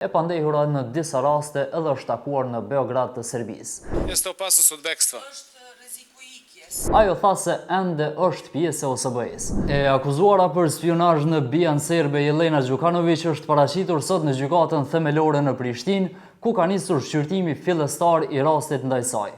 e pandehura në disa raste edhe është takuar në Beograd të Serbisë. Ajo tha se ende është pjesë e OSBE-s. E akuzuara për spionazh në bian serbe Jelena Đukanović është paraqitur sot në gjykatën themelore në Prishtinë, ku ka nisur shqyrtimi fillestar i rastit ndaj saj.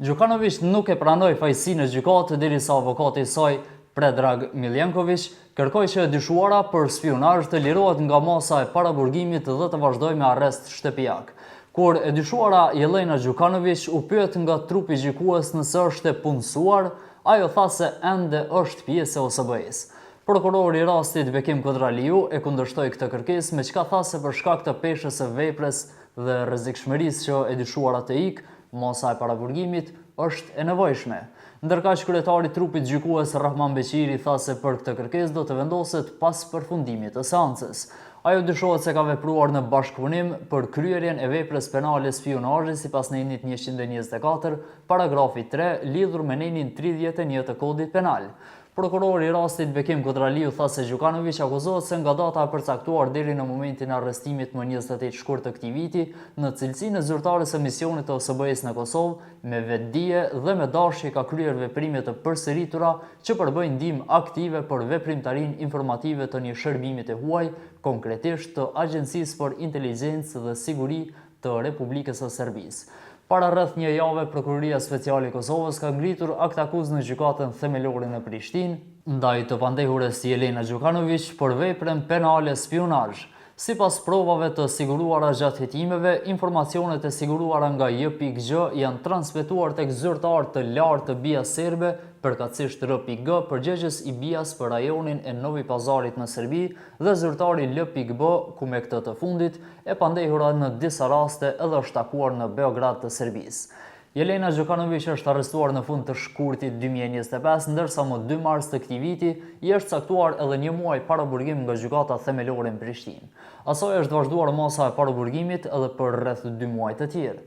Đukanović nuk e pranoi fajësinë e gjykatë derisa avokati i saj, Predrag Miljenković, kërkoi që e dyshuara për spionazh të lirohet nga masa e paraburgimit dhe të vazhdojë me arrest shtëpiak. Kur e dyshuara Jelena Đukanović u pyet nga trupi gjykues nëse është e punësuar, ajo tha se ende është pjesë e OSBE-s. Prokurori i rastit Bekim Kodraliu e kundërshtoi këtë kërkesë, me çka tha se për shkak të peshës së veprës dhe rrezikshmërisë që e dyshuara të ikë, masa e paraburgimit është e nevojshme. Ndërkaq kryetari i trupit gjykues Rahman Beqiri tha se për këtë kërkesë do të vendoset pas përfundimit të seancës. Ajo dyshohet se ka vepruar në bashkëpunim për kryerjen e veprës penale spionazhi sipas nenit 124, paragrafi 3, lidhur me nenin 31 të kodit penal. Prokurori i rastit Bekim Kodraliu tha se Đukanović akuzohet se nga data e përcaktuar deri në momentin e arrestimit më 28 shkurt të këtij viti, në cilësinë e zyrtares së misionit të OSBE-s në Kosovë, me vetdije dhe me dashje ka kryer veprime të përsëritura që përbëjnë ndihmë aktive për veprimtarinë informative të një shërbimi të huaj, konkretisht të Agjencisë për Inteligjencë dhe Siguri të Republikës së Serbisë. Para rreth një jave, Prokuroria Speciale e Kosovës ka ngritur akt akuzë në gjykatën themelore në Prishtinë, ndaj të pandehures Jelena Đukanović për veprën penale spionazh. Sipas provave të siguruara gjatë hetimeve, informacionet e siguruara nga J.G janë transmetuar tek zyrtar të lartë të BIA serbe, përkatësisht R.G, përgjegjës i BIA-s për rajonin e Novi Pazarit në Serbi dhe zyrtari L.B, ku me këtë të fundit e pandehura në disa raste edhe është takuar në Beograd të Serbisë. Jelena Đukanović është arrestuar në fund të shkurtit 2025, ndërsa më 2 mars të këtij viti i është caktuar edhe një muaj paraburgim nga gjykata themelore në Prishtinë. Asaj është vazhduar masa e paraburgimit edhe për rreth 2 muaj të tjerë.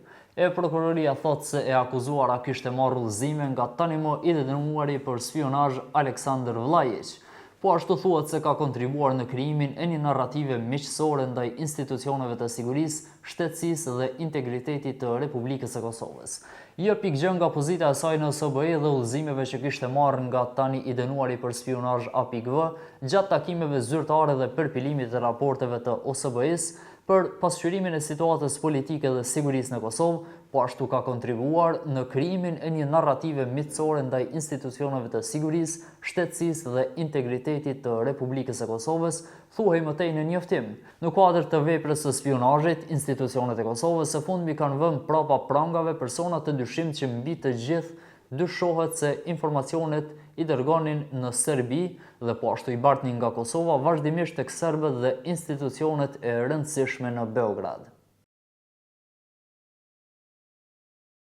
Prokuroria thotë se e akuzuara kishte marrë udhëzime nga tani më i detyruari për spionazh Aleksandr Vlajić. Po ashtu thuhet se ka kontribuar në krijimin e një narrative miqësore ndaj institucioneve të sigurisë, shtetësisë dhe integritetit të Republikës së Kosovës. J.G nga pozita e saj në OSBE dhe udhëzimeve që kishte marrë nga tani i dënuari për spionazh APIGV, gjatë takimeve zyrtare dhe përpilimit të raporteve të OSBE-s për pasqyrimin e situatës politike dhe sigurisë në Kosovë, po ashtu ka kontribuar në krijimin e një narrative miqësore ndaj institucioneve të sigurisë, shtetësisë dhe integritetit të Republikës së Kosovës, thuhej mëtej në njoftim. Në kuadër të veprës së spionazhit, institucionet e Kosovës së fundmi kanë vënë prapa prangave persona të dyshim që mbi të gjithë dyshohet se informacionet i dërgonin në Serbi dhe po ashtu i bartnin nga Kosova vazhdimisht tek serbët dhe institucionet e rëndësishme në Beograd.